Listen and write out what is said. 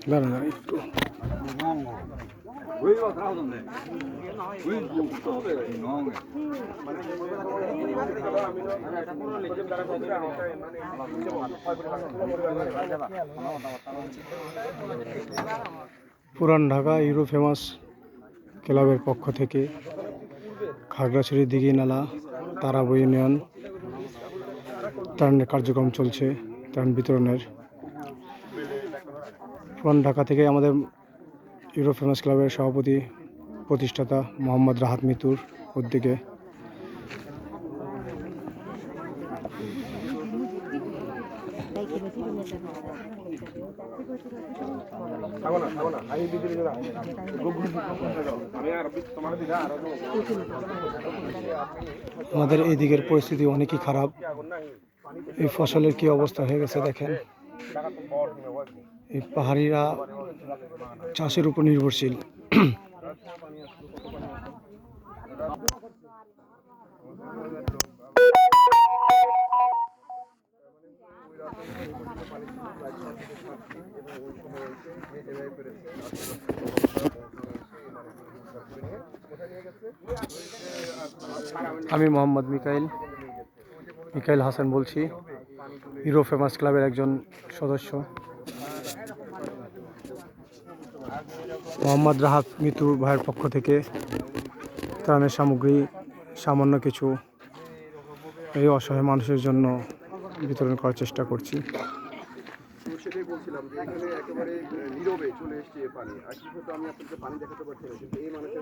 দাঁড়ান একটু। পুরান ঢাকা ইউরো ফেমাস ক্লাবের পক্ষ থেকে খাগড়াছড়ি দিঘি নালা তারাবো ইউনিয়ন ত্রাণের কার্যক্রম চলছে, ত্রাণ বিতরণের। পুরান ঢাকা থেকে আমাদের ইউরো ফেমাস ক্লাবের সভাপতি প্রতিষ্ঠাতা মোহাম্মদ রাহাত মিতুর উদ্যোগে আমাদের এই দিকের পরিস্থিতি অনেকই খারাপ। এই ফসলের কি অবস্থা হয়ে গেছে দেখেন। এই পাহাড়িরা চাষের উপর নির্ভরশীল। আমি মোহাম্মদ মিকাইল হাসান বলছি, ইউরো ফেমাস ক্লাবের একজন সদস্য। মোহাম্মদ রাহাত মিতু ভাইয়ের পক্ষ থেকে ত্রাণের সামগ্রী সামান্য কিছু এই অসহায় মানুষের জন্য বিতরণ করার চেষ্টা করছি। সেটাই বলছিলাম যে এখানে একেবারে নীরবে চলে এসছে পানি, আর কি হতো আমি আপনাকে পানি দেখাতে পারছি না, কিন্তু এই মানুষের